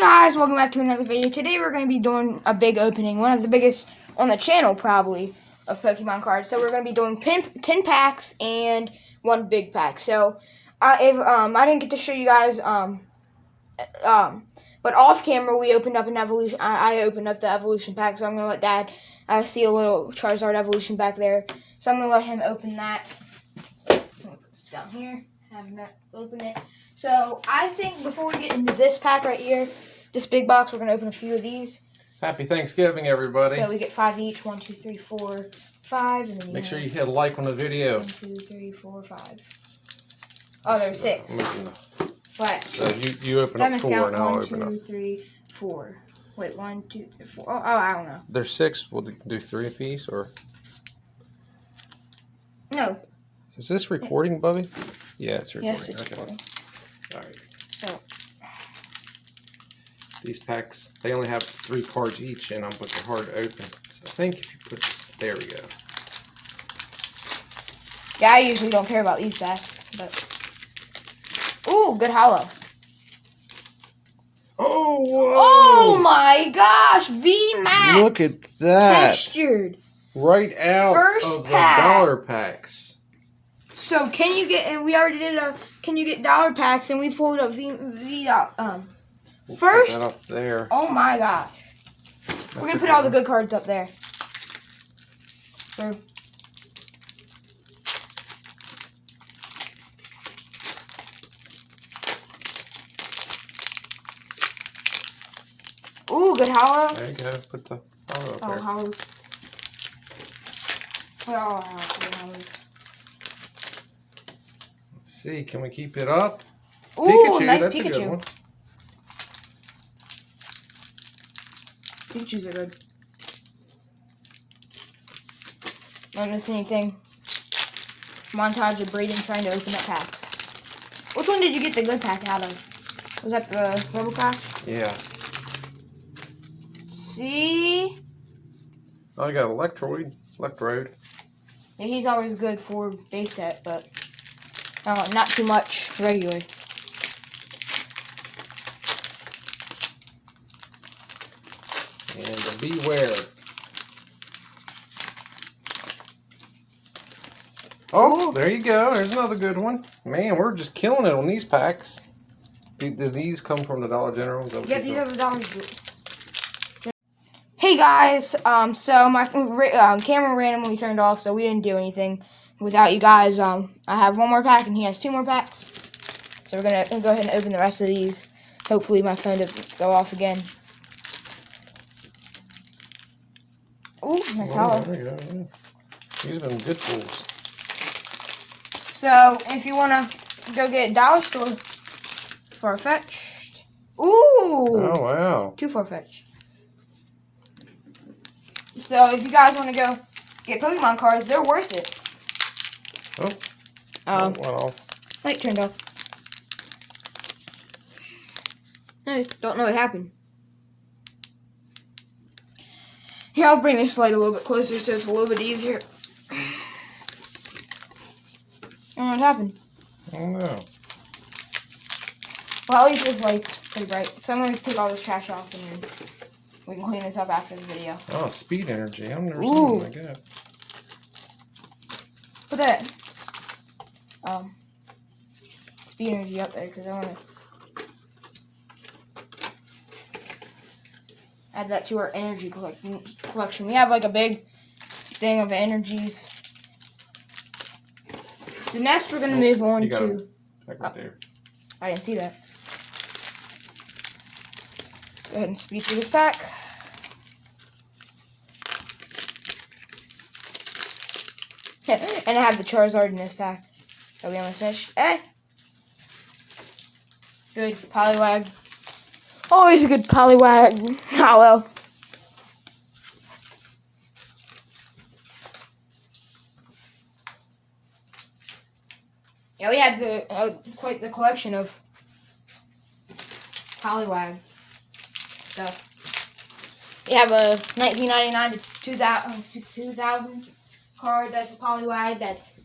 guys, welcome back to another video. Today we're going to be doing a big opening, one of the biggest on the channel probably, of Pokemon cards. So we're going to be doing 10 packs and one big pack. So I didn't get to show you guys, but off camera we opened up an evolution. I opened up the evolution pack, so I'm going to let Dad see a little Charizard evolution back there. So I'm going to let him open that. I'm going to put this down here, have him open it. So I think before we get into this pack right here, this big box, we're going to open a few of these. Happy Thanksgiving, everybody. So we get 5 each. 1, 2, 3, 4, 5. And then Make sure you hit a like on the video. 1, 2, 3, 4, 5. Oh, there's 6. What? So you open up 4 and I'll open up. 1, 2, 3, 4. Wait, 1, 2, 3, 4. Oh, I don't know. There's 6. We'll do 3 apiece, or? No. Is this recording, Bubby? Yeah, it's recording. Yes, it's recording. All right. So. These packs, they only have 3 cards each, and but they're hard to open. So I think if you put, there we go. Yeah, I usually don't care about these packs, but. Ooh, good hollow. Oh, whoa. Oh my gosh, VMAX. Look at that. Textured. Right out of the dollar packs. So can you get, and we already did can you get dollar packs, and we pulled up We'll first. put that up there. Oh my gosh. We're going to put all the good cards up there. So. Ooh, good hollow. There you go. Put the hollow up there. Oh, hollows. Put all our hollows. Let's see. Can we keep it up? Ooh, Pikachu. nice That's Pikachu. a good one. Pikachus are good. Don't miss anything. Montage of Braden trying to open up packs. Which one did you get the good pack out of? Was that the Rebel pack? Yeah. See? Oh, I got Electrode. Yeah, he's always good for base set, but not too much regular. And Beware. Oh, ooh. There you go. There's another good one. Man, we're just killing it on these packs. Do these come from the Dollar General? Yeah, these are the Dollar General. Hey guys, so my camera randomly turned off, so we didn't do anything without you guys. I have one more pack, and he has 2 more packs. So we're gonna go ahead and open the rest of these. Hopefully my phone doesn't go off again. Ooh, nice hollow. There you go. These have been good tools. So, if you want to go get Dollar Store Farfetch'd. Ooh! Oh, wow. 2 Farfetch'd. So, if you guys want to go get Pokemon cards, they're worth it. Oh. Went off. Light turned off. I don't know what happened. Here, I'll bring this light a little bit closer so it's a little bit easier. I don't know what happened. I don't know. Well, at least this light's pretty bright. So I'm going to take all this trash off and then we can clean this up after the video. Oh, speed energy. I've never seen one like that. Put that speed energy up there because I want to add that to our energy collection. We have like a big thing of energies. So next we're going to move on to... Right there. I didn't see that. Go ahead and speed through this pack. And I have the Charizard in this pack that we almost finished. Hey! Good Poliwag. Always a good Poliwag. Hollow. Yeah, we had quite the collection of Poliwag stuff. We have a 1999 to 2000 card that's a Poliwag that's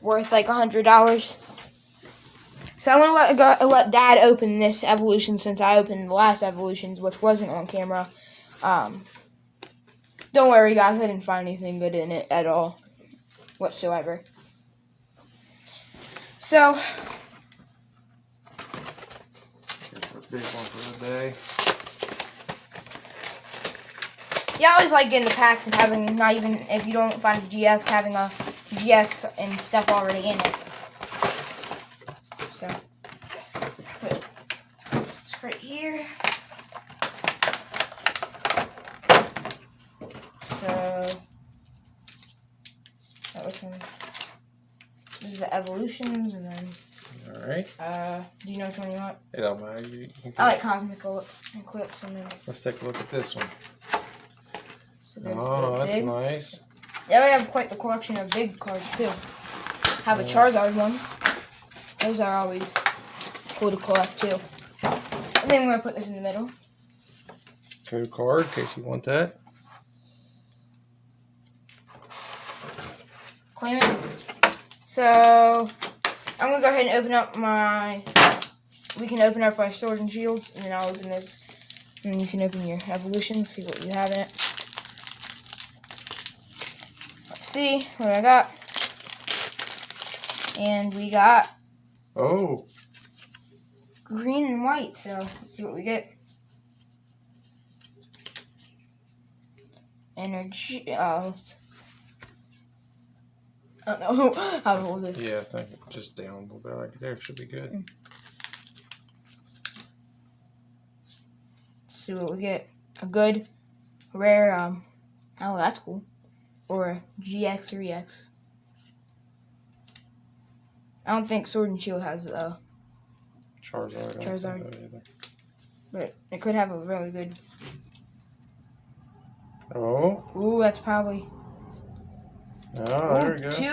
worth like $100. So I'm gonna let Dad open this evolution since I opened the last evolutions, which wasn't on camera. Don't worry, guys. I didn't find anything good in it at all, whatsoever. So Here's the big one for the day. yeah, I always like getting the packs and having, not even if you don't find a GX, having a GX and stuff already in it. So put it's right here. So which one? This is the evolutions, and then. All right. Do you know which one you want? It don't matter. You I like cosmic eclipse, and then. Let's take a look at this one. So there's Oh, the that's big. nice. Yeah, we have quite the collection of big cards too. Have a Charizard one. Those are always cool to collect too. And then we're gonna put this in the middle. Code card, in case you want that. Claim it. So I'm gonna go ahead and open up my. We can open up our swords and shields, and then I'll open this. And then you can open your evolution, see what you have in it. Let's see what I got. And we got green and white, so let's see what we get. Energy. I don't know how to hold this. Yeah, I think just down a little bit right there should be good. Let's see what we get. A good, rare, oh, that's cool. Or a GX or EX. I don't think Sword and Shield has Charizard. Charizard. But it could have a really good. Oh. Ooh, that's probably. Oh, there we go. 2.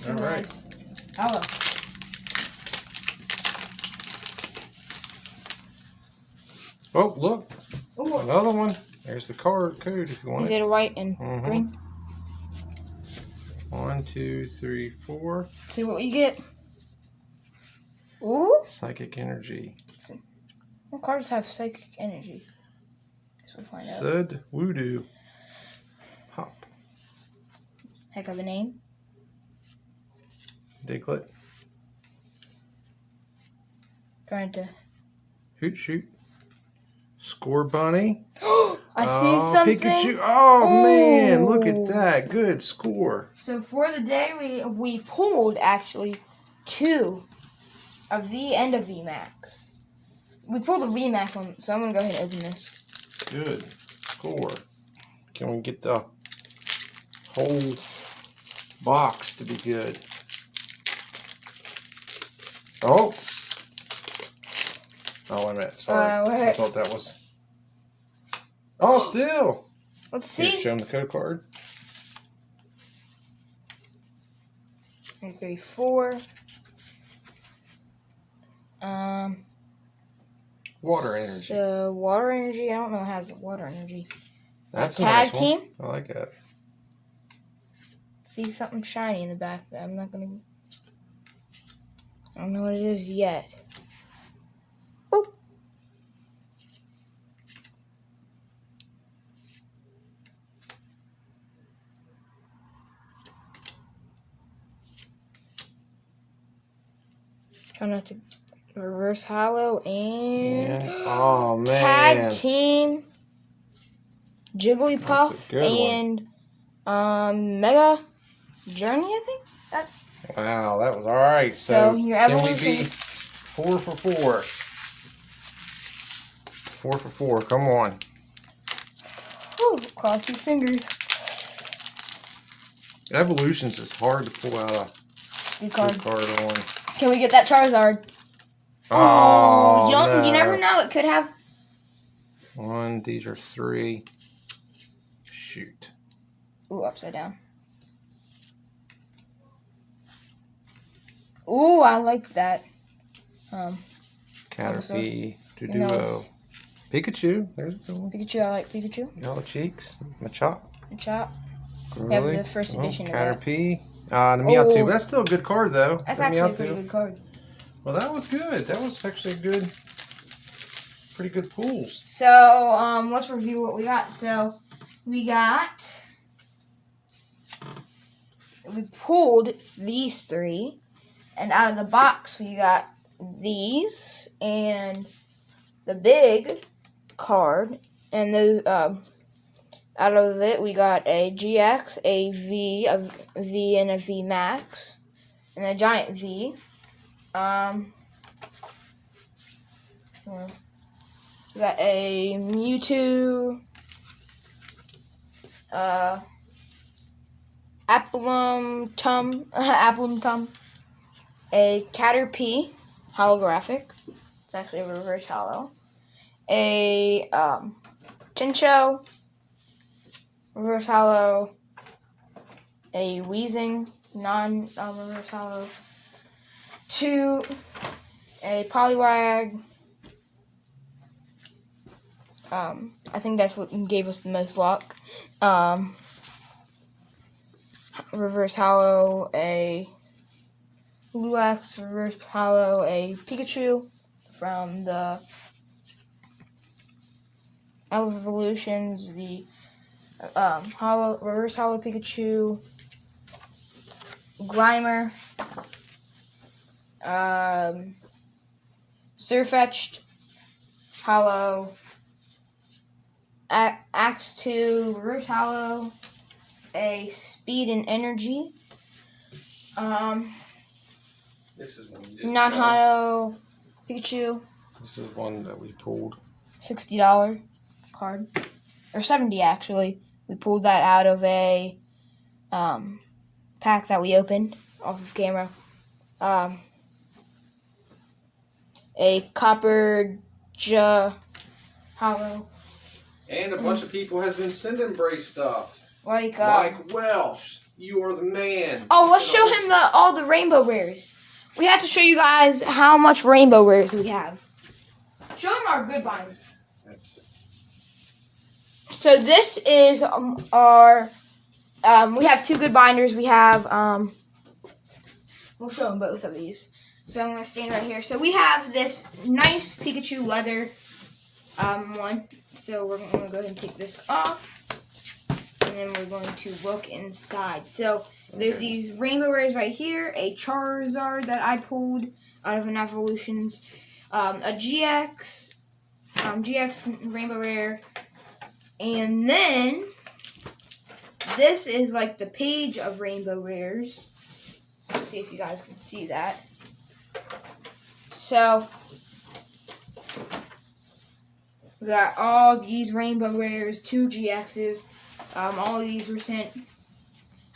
All right. Nice. Hello. Oh, look. Ooh. Another one. There's the code if you want Is it. it a white and green? 1, 2, 3, 4. See what we get. Ooh. Psychic energy. What cards have psychic energy? Guess we'll find out. Sud Voodoo. Hop. Heck of a name. Diglett. Trying to. Hoot Shoot. Score Bunny. I see something. Pikachu. Oh, Ooh. man. Look at that. Good score. So for the day, we pulled actually 2. A V and a V Max. We pulled the V Max one, so I'm gonna go ahead and open this. Good score. Can we get the whole box to be good? Oh. Oh, wait a minute. Sorry. Wait. I thought that was. Oh, still. Let's Here, see. show them the code card. 1, 2, 3, 4. Water energy. So water energy. I don't know how it has water energy. That's a tag nice one. team. I like that. See something shiny in the back, but I'm not gonna. I don't know what it is yet. Boop. Try not to reverse hollow and oh man, tag team Jigglypuff That's a good and Mega Journey. I think that's. wow, that was all right. So your can we evolution be is- 4 for 4? 4 for 4. Come on. Whew, cross your fingers. Evolutions is hard to pull out a Good card. good card on. Can we get that Charizard? Oh, you don't. no. You never know. It could have. 1. These are 3. Shoot. Ooh, upside down. Ooh, I like that. Caterpie. No, Duduo. it's- Pikachu. There's a good one. Pikachu, I like Pikachu. Yellow Cheeks. Machop. And Chop. Really? the first edition of that. Caterpie. The Meowth. Oh. That's still a good card, though. That's The actually a Meowth. pretty good card. Well, that was good. That was actually pretty good pulls. So, let's review what we got. So, we pulled these 3, and out of the box we got these and the big card, and those out of it we got a GX, a V, and a V Max, and a giant V. We got a Mewtwo, Applum Tum, a Caterpie holographic. It's actually a reverse holo. A Chinchou reverse holo. A Weezing reverse holo. 2, a Poliwag. I think that's what gave us the most luck. Reverse holo, a Luax, reverse holo, a Pikachu from the Evolutions, the reverse holo Pikachu, Grimer, Surfetched, holo, Axe 2, reverse holo, a Speed and Energy, This is one you didn't non-holo Pikachu. This is one that we pulled. $60 card, or $70 actually. We pulled that out of a pack that we opened off of camera. A Copper holo. And a bunch of people has been sending Brace stuff. Like Mike Welsh, you are the man. Oh, let's show him all the rainbow rares. We have to show you guys how much rainbow rares we have. Show him our good binder. So this is our. We have 2 good binders. We have. We'll show them both of these. So I'm gonna stand right here. So we have this nice Pikachu leather one. So we're gonna go ahead and take this off, and then we're going to look inside. So there's these rainbow rares right here. A Charizard that I pulled out of an Evolutions. A GX rainbow rare. And then this is like the page of rainbow rares. Let's see if you guys can see that. So we got all these rainbow rares, 2 GXs. All of these were sent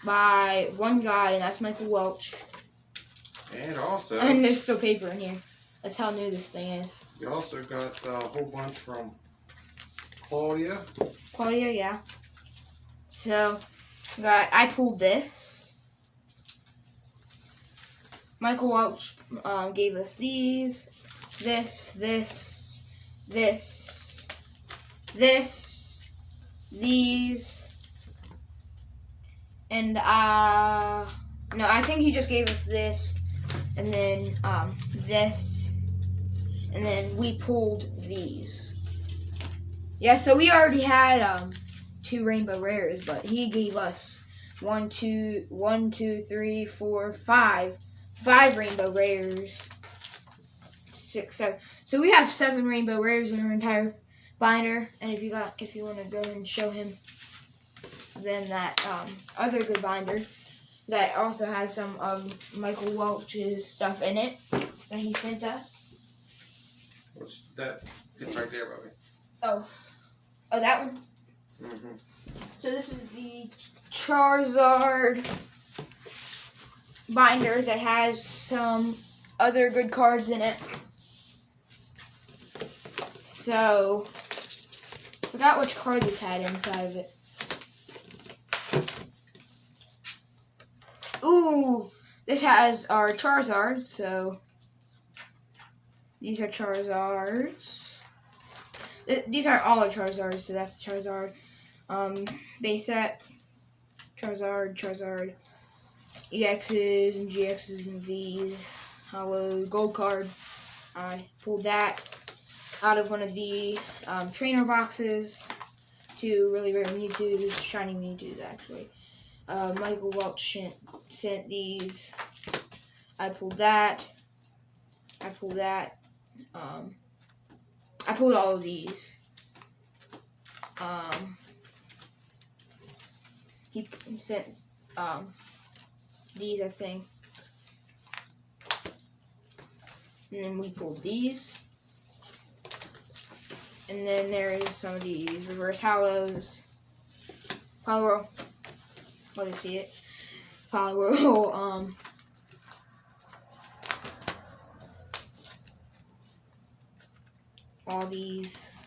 by one guy, and that's Michael Welch. And there's still paper in here. That's how new this thing is. You also got a whole bunch from Claudia, yeah. So, I pulled this. Michael Welch gave us these, these, and no, I think he just gave us this, and then this, and then we pulled these. Yeah, so we already had 2 rainbow rares, but he gave us 5 rainbow rares. 6, 7. So we have 7 rainbow rares in our entire binder. And if you want to go and show him then that other good binder that also has some of Michael Welch's stuff in it that he sent us. What's that? It's right there, Bobby. Oh, that one? Mm-hmm. So this is the Charizard binder that has some other good cards in it. So, forgot which card this had inside of it. Ooh, this has our Charizard, so these are Charizards. These aren't all our Charizards, so that's Charizard. Base set, Charizard, EXs and GXs and Vs, hollow gold card. I pulled that out of one of the trainer boxes. Two really rare Mewtwo's, shiny Mewtwo's actually. Michael Welch sent these. I pulled that. I pulled that. I pulled all of these. He sent these, I think. And then we pulled these. And then there is some of these reverse hollows. Poliwhirl. Let me see it. Poliwhirl, all these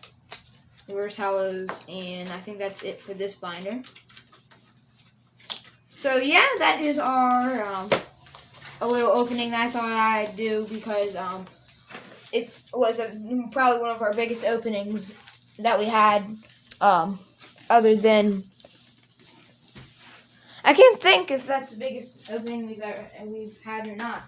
reverse hollows, and I think that's it for this binder. So yeah, that is our a little opening that I thought I'd do because it was probably one of our biggest openings that we had. Other than, I can't think if that's the biggest opening we've had or not.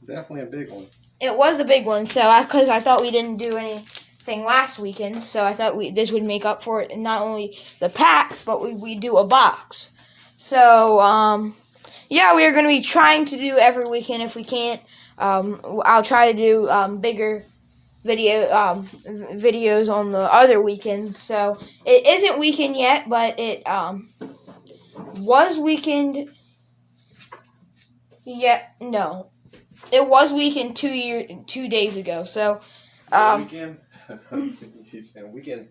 Definitely a big one. It was a big one, so because I thought we didn't do anything last weekend, so I thought this would make up for it. And not only the packs, but we do a box. So yeah, we are going to be trying to do every weekend. If we can't, I'll try to do bigger videos on the other weekends. So it isn't weekend yet, but it was weekend. Yeah, no. It was weekend 2 days ago, so Weekend? She's saying weekend.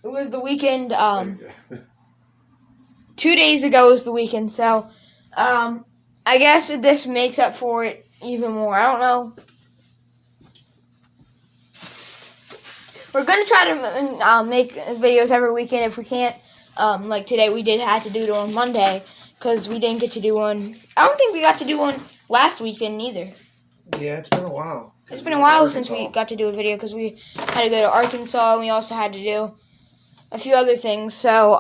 it was the weekend 2 days ago was the weekend, so I guess this makes up for it even more. I don't know. We're gonna try to make videos every weekend if we can't. Like today, we did have to do it on Monday because we didn't get to do one. I don't think we got to do one last weekend either. Yeah, it's been a while. It's been a while since we got to do a video because we had to go to Arkansas and we also had to do a few other things. So,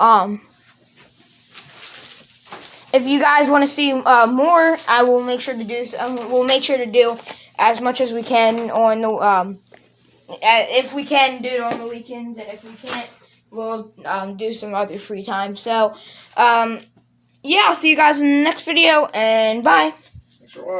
if you guys want to see more, I will make sure to do. We'll make sure to do as much as we can on the. If we can do it on the weekends, and if we can't, we'll do some other free time. So, yeah, I'll see you guys in the next video, and bye. Thanks for watching.